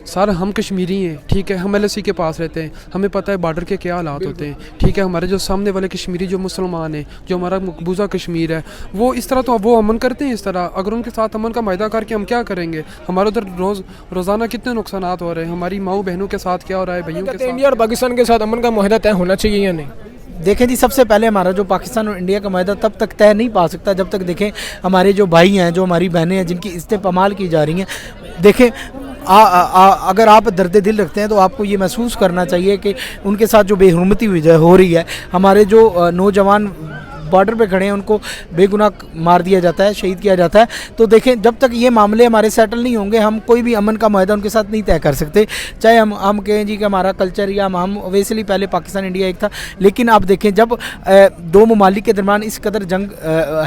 Sir हम कश्मीरी हैं, ठीक है, हम LSE के पास रहते हैं, हमें पता है बॉर्डर के क्या हालात होते हैं, ठीक है। हमारे जो सामने वाले कश्मीरी जो मुसलमान हैं, जो हमारा मकबूजा कश्मीर है, वो इस तरह तो वो अमन करते हैं इस तरह। अगर उनके साथ अमन का मायदा करके हम क्या करेंगे? हमारे उधर रोज़ाना कितने नुकसान हो रहे हैं, हमारी माओ बहनों के साथ क्या हो रहा है, भाइयों के साथ। इंडिया और पाकिस्तान के साथ अमन का माहिदा तय होना चाहिए या नहीं? देखें जी, सबसे पहले हमारा जो पाकिस्तान और इंडिया का माहिदा तब तक तय नहीं पा सकता जब तक देखें हमारे जो भाई हैं, जो हमारी बहनें हैं, जिनकी इज्जतें पमाल की जा रही हैं। देखें अगर आप दर्द दिल रखते हैं तो आपको ये महसूस करना चाहिए कि उनके साथ जो बेहुरमती हुई हो रही है, हमारे जो नौजवान बॉर्डर पे खड़े हैं उनको बेगुनाह मार दिया जाता है, शहीद किया जाता है। तो देखें, जब तक ये मामले हमारे सेटल नहीं होंगे, हम कोई भी अमन का माहिदा उनके साथ नहीं तय कर सकते। चाहे हम कहें जी कि हमारा कल्चर या हम वैसे ही पहले पाकिस्तान इंडिया एक था, लेकिन आप देखें जब दो ममालिक के दरमियान इस कदर जंग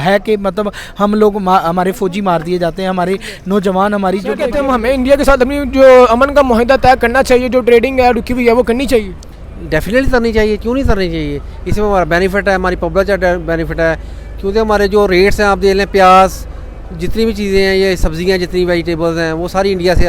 है कि मतलब हम लोग हमारे फ़ौजी मार दिए जाते हैं, हमारे नौजवान हमारी जो कहते हैं हमें इंडिया के साथ अपनी जो अमन का माहिदा तय करना चाहिए, जो ट्रेडिंग है रुकी हुई है वो करनी चाहिए। डेफिनेटली करनी चाहिए, क्यों नहीं करनी चाहिए? इसमें हमारा बेनिफिट है, हमारी पब्लिक का बेनिफिट है, क्योंकि हमारे जो रेट्स हैं आप देख लें, प्याज जितनी भी चीज़ें हैं, ये सब्जियां जितनी वेजिटेबल्स हैं, वो सारी इंडिया से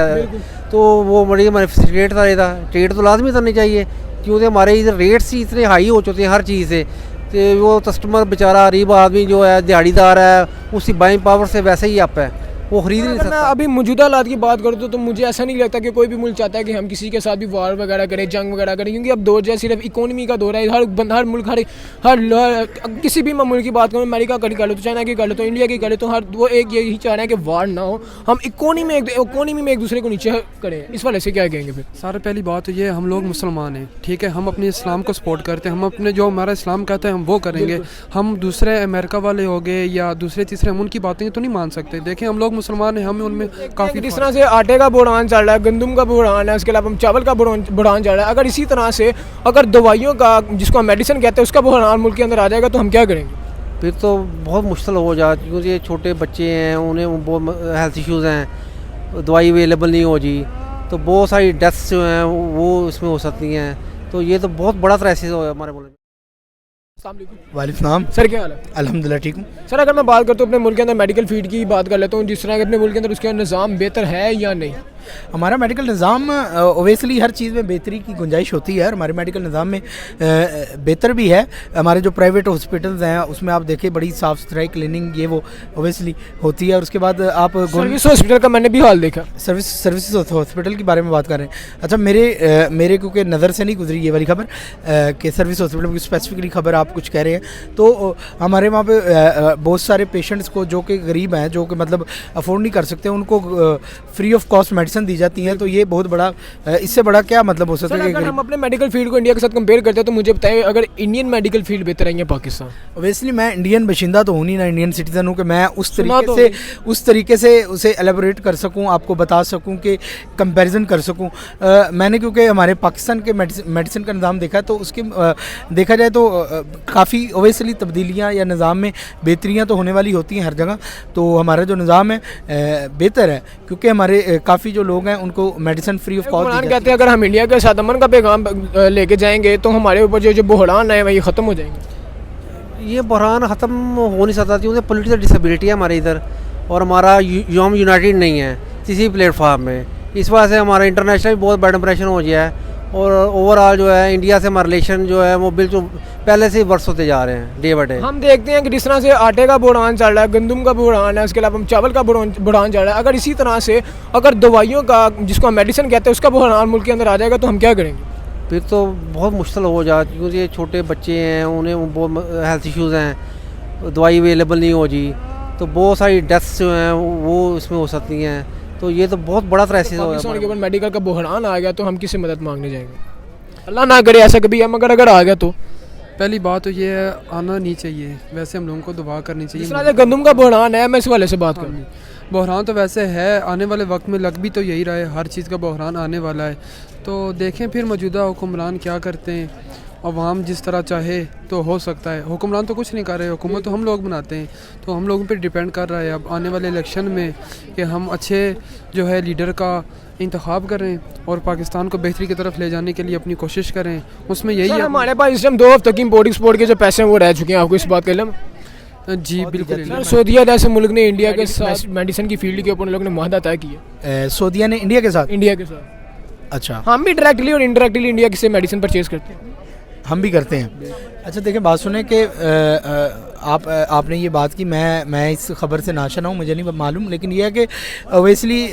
तो वो बड़ी हमारे ट्रेड था, ट्रेड तो लाजमी करनी चाहिए, क्योंकि हमारे इधर रेट्स ही इतने हाई हो चुके हैं हर चीज़ से। तो वो कस्टमर बेचारा गरीब आदमी जो है, दिहाड़ीदार है, उसकी बाइंग पावर से वैसे ही अप है, वो खरीद नहीं सकता। अभी मौजूदा हालात की बात करूँ तो मुझे ऐसा नहीं लगता कि कोई भी मुल्क चाहता है कि हम किसी के साथ भी वार वगैरह करें, जंग वगैरह करें, क्योंकि अब दौर जो है सिर्फ इकोनॉमी का दौर है। हर मुल्क हर किसी भी मुल्क की बात करूँ, अमेरिका की कर लो तो चाइना की कर लो तो इंडिया की कर लो, तो हर वो एक यही चाह रहे हैं कि वार ना हो, हम इकोनॉमी में एक दूसरे को नीचे करें। इस वाले से क्या कहेंगे फिर? सर पहली बात तो ये, हम लोग मुसलमान हैं, ठीक है, हम अपने इस्लाम को सपोर्ट करते हैं, हम अपने जो हमारा इस्लाम कहता है हम वो करेंगे। हम दूसरे अमेरिका वाले हो गए या दूसरे तीसरे, हम उनकी बातें तो नहीं मान सकते। देखें हम लोग मुसलमान हैं, हमें काफ़ी जिस तरह से आटे का बुढ़ान चल रहा है, गंदम का बुढ़ान है, उसके अलावा हम चावल का बुढ़ान चल रहा है, अगर इसी तरह से अगर दवाइयों का, जिसको हम मेडिसिन कहते हैं, उसका बुढ़ान मुल्क के अंदर आ जाएगा तो हम क्या करेंगे? फिर तो बहुत मुश्किल हो जाए, क्योंकि छोटे बच्चे हैं, उन्हें बहुत हेल्थ इश्यूज़ हैं, दवाई अवेलेबल नहीं हो जी, तो बहुत सारी डेथ्स जो हैं वो इसमें हो सकती हैं। तो ये तो बहुत बड़ा क्राइसिस हो हमारे मुल्क में। वालेकुम सर, क्या हाल है? अल्हम्दुलिल्लाह ठीक हूँ। सर, अगर मैं बात करता हूँ अपने मुल्क के अंदर मेडिकल फील्ड की बात कर लेता हूँ, जिस तरह के अपने मुल्क के अंदर उसका निज़ाम बेहतर है या नहीं? हमारा मेडिकल निज़ाम ओवेसली हर चीज़ में बेहतरी की गुंजाइश होती है, और हमारे मेडिकल निज़ाम में बेहतर भी है। हमारे जो प्राइवेट हॉस्पिटल्स हैं उसमें आप देखें बड़ी साफ़ सुथराई, क्लीनिंग ये वो ओवेसली होती है। और उसके बाद आप सर्विस हॉस्पिटल का मैंने भी हाल देखा। सर्विस हॉस्पिटल के बारे में बात कर रहे हैं। अच्छा, मेरे क्योंकि नज़र से नहीं गुजरी ये वाली खबर कि सर्विस हॉस्पिटल की स्पेसिफिकली खबर आप कुछ कह रहे हैं, तो हमारे वहाँ पे बहुत सारे पेशेंट्स को जो कि गरीब हैं, जो कि मतलब अफोर्ड नहीं कर सकते, उनको फ्री ऑफ कॉस्ट मेडिसिन दी जाती हैं। तो ये बहुत बड़ा, इससे बड़ा क्या मतलब हो सकता है? अगर हम अपने मेडिकल फील्ड को इंडिया के साथ कंपेयर करते हैं तो मुझे बताइए, अगर इंडियन मेडिकल फील्ड बेहतर है या पाकिस्तान? ऑब्वियसली मैं इंडियन बाशिंदा तो हूँ नहीं ना, इंडियन सिटीजन हूँ कि मैं उस तरीके से उसे एलेबोरेट कर सकूँ, आपको बता सकूँ कि कंपैरिजन कर सकूँ। मैंने क्योंकि हमारे पाकिस्तान के मेडिसिन का निज़ाम देखा, तो उसके देखा जाए तो काफ़ी ऑब्वियसली तब्दीलियाँ या निज़ाम में बेहतरियाँ तो होने वाली होती हैं हर जगह। तो हमारा जो निज़ाम है बेहतर है, क्योंकि हमारे काफ़ी जो लोग हैं उनको मेडिसिन फ्री ऑफ कॉस्ट कहते हैं। अगर हम इंडिया के साथ अमन का पैगाम लेके जाएंगे तो हमारे ऊपर जो बहरान है वही ख़त्म हो जाएंगे। ये बहरान ख़त्म हो नहीं सकता, क्योंकि पॉलिटिकल डिसेबिलिटी है हमारे इधर, और हमारा हम यूनाइटेड नहीं है किसी प्लेटफार्म में। इस वजह से हमारा इंटरनेशनल भी बहुत बैड इंप्रेशन हो गया है, और ओवरऑल जो है इंडिया से हमारा रिलेशन जो है वो बिल्कुल पहले से ही वर्ष होते जा रहे हैं, डे बाई डे। हम देखते हैं कि जिस तरह से आटे का बुढ़ान चल रहा है, गंदम का बुढ़ान है, उसके अलावा हम चावल का बुढ़ान चल रहा है, अगर इसी तरह से अगर दवाइयों का, जिसको हम मेडिसिन कहते हैं, उसका बुढ़ान मुल्क के अंदर आ जाएगा तो हम क्या करेंगे? फिर तो बहुत मुश्किल हो जाए, क्योंकि छोटे बच्चे हैं, उन्हें बहुत हेल्थ इश्यूज़ हैं, दवाई अवेलेबल नहीं हो जी, तो बहुत सारी डेथ्स जो हैं वो इसमें हो सकती हैं। तो ये तो बहुत बड़ा क्राइसिस हो पाकिस्तान के ऊपर मेडिकल का बहरान आ गया तो हम किससे मदद मांगने जाएंगे? अल्लाह ना करे ऐसा कभी, हम अगर आ गया तो पहली बात तो ये है, आना नहीं चाहिए, वैसे हम लोगों को दुआ करनी चाहिए। जिस तरह से गंदम का बहरान है, मैं इस वाले से बात करूँ। बहरान तो वैसे है, आने वाले वक्त में लग भी तो यही रहा है, हर चीज़ का बहरान आने वाला है। तो देखें फिर मौजूदा हुक्मरान क्या करते हैं, अवाम जिस तरह चाहे तो हो सकता है। हुक्मरान तो कुछ नहीं कर रहे, हुकूमत तो हम लोग बनाते हैं, तो हम लोगों पे डिपेंड कर रहा है अब आने वाले इलेक्शन में कि हम अच्छे जो है लीडर का इंतखाब करें और पाकिस्तान को बेहतरी की तरफ ले जाने के लिए अपनी कोशिश करें। उसमें यही है। हमारे पास इस टाइम 2 हफ्ते की इम्पोर्ट एक्सपोर्ट के जो पैसे हैं वो रह चुके हैं, आपको इस बात के लिए जी बिल्कुल। सऊदीया जैसे मुल्क ने इंडिया के साथ मेडिसिन की फील्ड के ऊपर उन लोगों ने मुआहदा तय किया। सऊदीया ने इंडिया के साथ अच्छा, हम भी डायरेक्टली और इनडायरेक्टली इंडिया से मेडिसिन परचेज करते हैं। हम भी करते हैं। अच्छा देखिए, बात सुने कि आपने ये बात की, मैं इस खबर से नाशना हूँ, मुझे नहीं मालूम, लेकिन यह है कि ओवेसली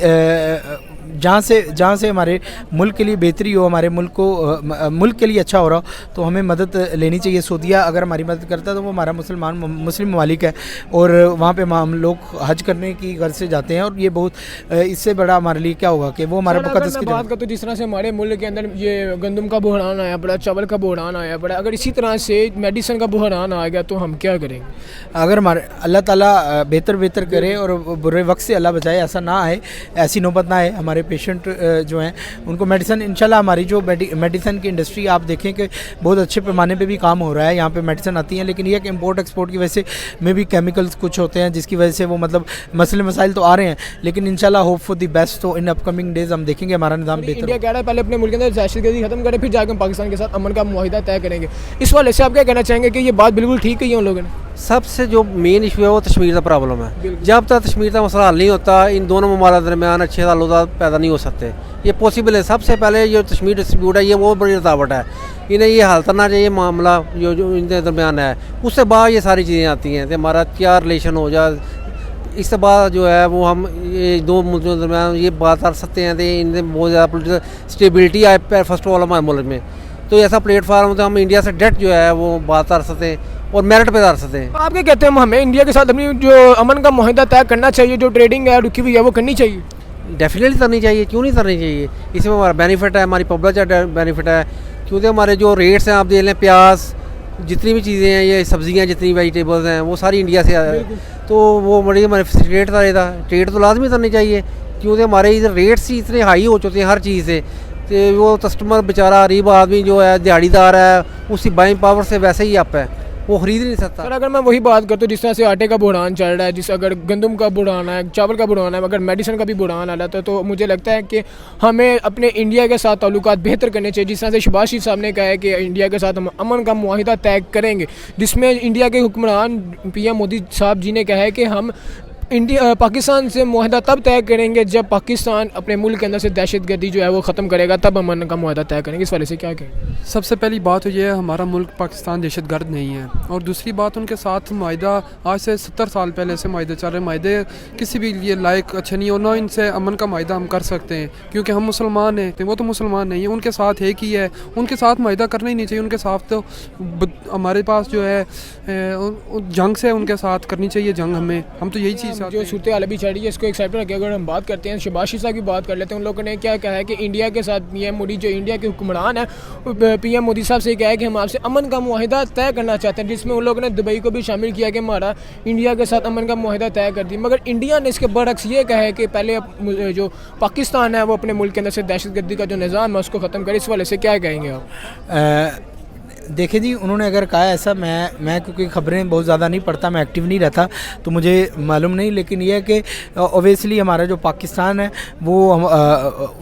जहाँ से हमारे मुल्क के लिए बेहतरी हो, हमारे मुल्क के लिए अच्छा हो रहा हो, तो हमें मदद लेनी चाहिए। सऊदीया अगर हमारी मदद करता है तो वो हमारा मुस्लिम ममालिक है, और वहाँ पे हम लोग हज करने की गर्ज से जाते हैं, और ये बहुत इससे बड़ा हमारे लिए क्या होगा कि वो हमारा मुकद्दस की बात करते जिस तरह से हमारे मुल्क के अंदर ये गंदम का बहरान आया पड़ा, चावल का बहरान आया पड़ा, अगर इसी तरह से मेडिसिन का बहरान आ गया तो हम क्या करेंगे? अगर हमारे अल्लाह ताला बेहतर करे और बुरे वक्त से अल्लाह बचाए, ऐसा ना आए, ऐसी नौबत ना आए, हमारे पेशेंट जो हैं उनको मेडिसिन, इंशाल्लाह हमारी जो मेडिसिन की इंडस्ट्री आप देखें कि बहुत अच्छे पैमाने पे भी काम हो रहा है, यहाँ पे मेडिसिन आती हैं, लेकिन ये कि इम्पोर्ट एक्सपोर्ट की वजह से में भी केमिकल्स कुछ होते हैं, जिसकी वजह से वो मतलब मसले मसाइल तो आ रहे हैं, लेकिन इंशाल्लाह होप फॉर द बेस्ट। तो इन अपकमिंग डेज हम देखेंगे हमारा निज़ाम बेहतर। इंडिया कह रहा है पहले अपने मुल्क के अंदर दहशतगर्दी खत्म करें, फिर जाकर पाकिस्तान के साथ अमन का मुआहिदा तय करेंगे। इस वाले से आप क्या कहना चाहेंगे कि ये बात बिल्कुल ठीक है उन लोगों ने? सबसे जो मेन इशू है वो कश्मीर का प्रॉब्लम है। जब तक कश्मीर का मसला हल नहीं होता, इन दोनों ममालिक दरमियान अच्छे ताल्लुकात पैदा नहीं हो सकते। ये पॉसिबल है। सबसे पहले जो कश्मीर डिस्प्यूट है, ये बहुत बड़ी रुकावट है, इन्हें ये हल करना चाहिए मामला जो इनके दरमियान है। उससे बाद ये सारी चीज़ें आती हैं कि हमारा क्या रिलेशन हो जाए, इसके बाद जो है वो हम ये दो मुल्कों के दरमियान ये बात कर सकते हैं कि इनमें बहुत ज़्यादा पोलिटिकल स्टेबिलिटी आए फर्स्ट ऑफ ऑल हमारे मुल्क में। तो ऐसा प्लेटफार्म तो हम इंडिया से डायरेक्ट जो है वो बात कर सकते हैं और मेरिट पे कर सकते हैं। आप क्या कहते हैं, हमें इंडिया के साथ अपनी जो अमन का मुआहिदा तय करना चाहिए, जो ट्रेडिंग है रुकी हुई है वो करनी चाहिए? डेफिनेटली करनी चाहिए, क्यों नहीं करनी चाहिए। इसमें हमारा बेनिफिट है, हमारी पब्लिक का बेनिफिट है, क्योंकि हमारे जो रेट्स हैं आप देख लें, प्याज जितनी भी चीज़ें हैं, ये सब्जियां जितनी वेजिटेबल्स हैं, वो सारी इंडिया से तो वो बड़ी हमारे ट्रेड रहेगा। ट्रेड तो लाजमी करनी चाहिए, क्योंकि हमारे इधर रेट्स ही इतने हाई हो चुके हैं हर चीज़ से, तो वो कस्टमर बेचारा गरीब आदमी जो है, दिहाड़ीदार है, उसकी बाइंग पावर से वैसे ही अप है, वो खरीद नहीं सकता। सर अगर मैं वही बात करता हूँ जिस तरह से आटे का बुढ़ान चल रहा है, जिस अगर गंदम का बुढ़ान है, चावल का बुढ़ान है, अगर मेडिसिन का भी बुढ़ान आ जाता है, तो मुझे लगता है कि हमें अपने इंडिया के साथ ताल्लुकात बेहतर करने चाहिए। जिस तरह से शहबाज शरीफ साहब ने कहा है कि इंडिया के साथ हम अमन का मुआहिदा तय करेंगे, जिसमें इंडिया के हुक्मरान पीएम मोदी साहब जी ने कहा है कि हम पाकिस्तान से मुआहिदा तब तय करेंगे जब पाकिस्तान अपने मुल्क के अंदर से दहशतगर्दी जो है वो ख़त्म करेगा, तब अमन का मुआहिदा तय करेंगे। इस वाले से क्या कहें? सबसे पहली बात तो ये है, हमारा मुल्क पाकिस्तान दहशतगर्द नहीं है, और दूसरी बात उनके साथ माहिदा आज से 70 साल पहले से माहिदे चल रहे, माहिदे किसी भी लिए लायक अच्छे नहीं हो, ना इनसे अमन का माहिदा हम कर सकते हैं, क्योंकि हम मुसलमान हैं, वो तो मुसलमान नहीं है, उनके साथ एक ही है, उनके साथ माहिदा करना ही नहीं चाहिए। उनके साथ तो हमारे पास जो है जंग से उनके साथ करनी चाहिए जंग, हम तो यही चीज़ जो सूरत हाल अभी चल रही है इसको एक साइड पर रखिए। अगर हम बात करते हैं शहबाज शरीफ साहब की बात कर लेते हैं, उन लोगों ने क्या कहा है कि इंडिया के साथ पीएम मोदी जो इंडिया के हुक्मरान है, पीएम मोदी साहब से कहा है कि हम आपसे अमन का मुआहिदा तय करना चाहते हैं, जिसमें उन लोगों ने दुबई को भी शामिल किया कि हमारा इंडिया के साथ अमन का मुआहिदा तय कर दी। मगर इंडिया ने इसके बरक्स ये कहा है कि पहले जो पाकिस्तान है वो अपने मुल्क के अंदर से दहशतगर्दी का जो निज़ाम है उसको ख़त्म करे। इस वाले से क्या कहेंगे आप? देखिए जी, उन्होंने अगर कहा ऐसा, मैं क्योंकि खबरें बहुत ज़्यादा नहीं पढ़ता, मैं एक्टिव नहीं रहता, तो मुझे मालूम नहीं, लेकिन ये है कि ओवेसली हमारा जो पाकिस्तान है वो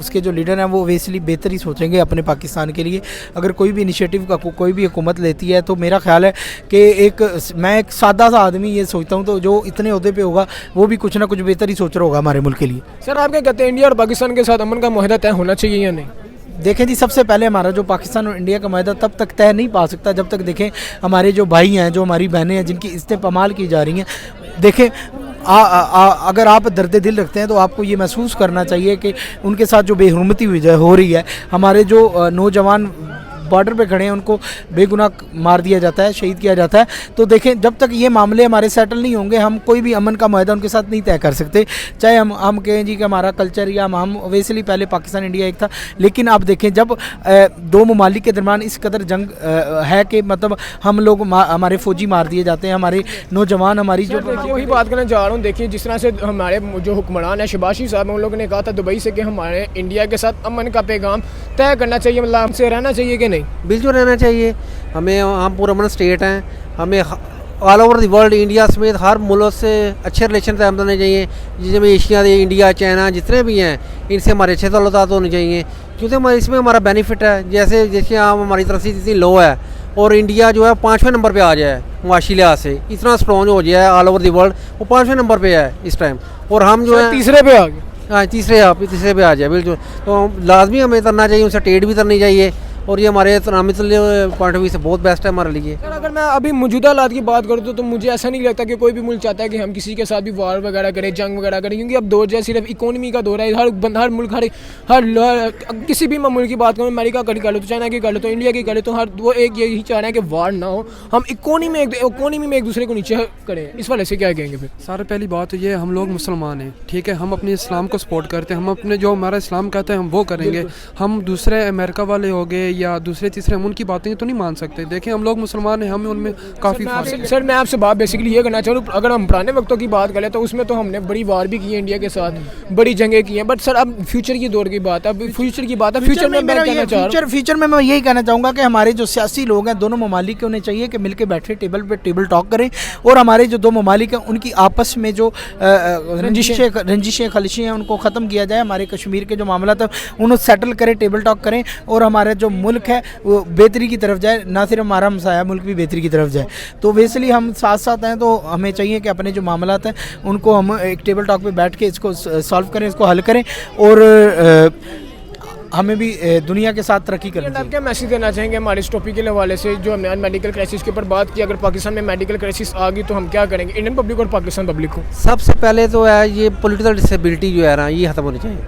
उसके जो लीडर हैं वो ओवेसली बेहतर ही सोचेंगे अपने पाकिस्तान के लिए। अगर कोई भी इनिशिएटिव का कोई भी हुकूमत लेती है, तो मेरा ख्याल है कि मैं एक सादा सा आदमी ये सोचता हूँ, तो जो इतने अहदे पे होगा वो भी कुछ ना कुछ बेहतर ही सोच रहा होगा हमारे मुल्क के लिए। सर आप क्या कहते हैं, इंडिया और पाकिस्तान के साथ अमन का मुआहिदा तय होना चाहिए या नहीं? देखें जी, सबसे पहले हमारा जो पाकिस्तान और इंडिया का माहिदा तब तक तय नहीं पा सकता जब तक देखें हमारे जो भाई हैं, जो हमारी बहनें हैं, जिनकी इज्जतें पमाल की जा रही हैं। देखें अगर आप दर्द दिल रखते हैं तो आपको ये महसूस करना चाहिए कि उनके साथ जो बेहुरमती हो रही है, हमारे जो नौजवान बॉर्डर पे खड़े हैं उनको बेगुनाह मार दिया जाता है, शहीद किया जाता है। तो देखें, जब तक ये मामले हमारे सेटल नहीं होंगे, हम कोई भी अमन का मुआहिदा उनके साथ नहीं तय कर सकते। चाहे हम कहें जी कि हमारा कल्चर या हम वैसे पहले पाकिस्तान इंडिया एक था, लेकिन आप देखें जब दो ममालिक के दरमियान इस कदर जंग है कि मतलब हम लोग हमारे फ़ौजी मार दिए जाते हैं, हमारे नौजवान हमारी जो वही बात करना चाह रहा हूँ। देखिए जिस तरह से हमारे जो हुक्मरान है शहबाज शरीफ साहब, उन लोगों ने कहा था दुबई से कि हमारे इंडिया के साथ अमन का पैगाम तय करना चाहिए, मतलब हमसे रहना चाहिए कि नहीं? बिल्कुल रहना चाहिए। हम पूरा अमन स्टेट हैं, हमें all over the world India समेत हर मुल्क से अच्छे रिलेशन तय होने चाहिए, जिसमें एशिया इंडिया चाइना जितने भी हैं इनसे हमारे अच्छे ताल्लुकात होने चाहिए, क्योंकि हमारे इसमें हमारा बेनिफिट है। जैसे हम हमारी तरक्की इतनी लो है और इंडिया जो है 5वें नंबर पे आ जाए मुआशी लिहाज से, इतना स्ट्रॉन्ग हो जाए ऑल ओवर द वर्ल्ड, वो 5वें नंबर पे है इस टाइम, और हम जो है तीसरे पे आ गए। हाँ तीसरे पे आ जाए बिल्कुल। तो लाजमी हमें करना चाहिए, उनसे ट्रेड भी करनी चाहिए और ये हमारे इकोनॉमिक पॉइंट ऑफ व्यू से बहुत बेस्ट है हमारे लिए। सर अगर मैं अभी मौजूदा हालात की बात करूँ तो मुझे ऐसा नहीं लगता कि कोई भी मुल्क चाहता है कि हम किसी के साथ भी वार वगैरह करें, जंग वगैरह करें, क्योंकि अब दौर जो है सिर्फ इकोनॉमी का दौर है। हर मुल्क किसी भी मुल्क की बात करूँ, अमेरिका की कर लो तो चाइना की कर लो तो इंडिया की कर लो, तो हर वो एक यही चाह रहे हैं कि वार ना हो, हम इकोनॉमी में एक दूसरे को नीचे करें। इस वाले से क्या कहेंगे फिर? सारे पहली बात तो ये हम लोग मुसलमान हैं, ठीक है, हम अपने इस्लाम को सपोर्ट करते हैं, हम अपने जो हमारा इस्लाम कहता है हम वो करेंगे। हम दूसरे अमेरिका वाले हो गए या दूसरे तीसरे हम उनकी बातें तो नहीं मान सकते। देखें हम लोग मुसलमान हैं, हमें उनमें काफ़ी सर मैं आपसे बात बेसिकली ये करना चाहूँ, अगर हम पुराने वक्तों की बात करें तो उसमें तो हमने बड़ी वार भी की है इंडिया के साथ, बड़ी जंगें की हैं, बट सर अब फ्यूचर की दौर की बात है, अब फ्यूचर की बात है। फ्यूचर में मैं कहना चाह रहा हूँ, फ्यूचर में मैं यही कहना चाहूँगा कि हमारे जो सियासी लोग हैं दोनों ममालिक के, उन्हें चाहिए कि मिलकर बैठे टेबल टॉक करें और हमारे जो दो ममालिक हैं उनकी आपस में जो रंजिशें खलिशें हैं उनको ख़त्म किया जाए। हमारे कश्मीर के जो मामला था उन्हें सेटल करें, टेबल टॉक करें और हमारा जो मुल्क है वो बेहतरी की तरफ जाए, ना सिर्फ हमारा हमसाया मुल्क भी बेहतरी की तरफ जाए। तो बेसिकली हम साथ साथ हैं, तो हमें चाहिए कि अपने जो मामलात हैं उनको हम एक टेबल टॉक पे बैठ के इसको सॉल्व करें, इसको हल करें और हमें भी दुनिया के साथ तरक्की करनी चाहिए। आप क्या मैसेज देना चाहेंगे हमारे इस टॉपिक के हवाले से, जो हमने आज मेडिकल क्राइसिस के ऊपर बात की? अगर पाकिस्तान में मेडिकल क्राइसिस आ गई तो हम क्या करेंगे, इंडियन पब्लिक और पाकिस्तान पब्लिक को? सबसे पहले तो है ये पॉलिटिकल डिसेबिलिटी जो है ना, ये ख़त्म होनी चाहिए।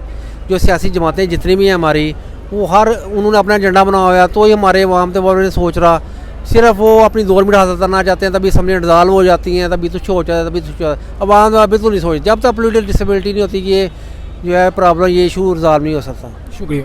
जो सियासी जमातें जितनी भी हैं हमारी, वो उन्होंने अपना एजेंडा बना हुआ है, तो ये हमारे अवाम तो नहीं सोच रहा, सिर्फ वो अपनी दौर में हासिल करना चाहते हैं, तभी असम्बली डिज़ाल्व हो जाती हैं, तभी तो हो जाता है, तभी तो अवाम बिल्कुल नहीं सोचती। जब तक पॉलिटिकल डिसेबिलिटी नहीं होती, ये जो है प्रॉब्लम, ये इशू रिजॉल्व नहीं हो सकता। शुक्रिया।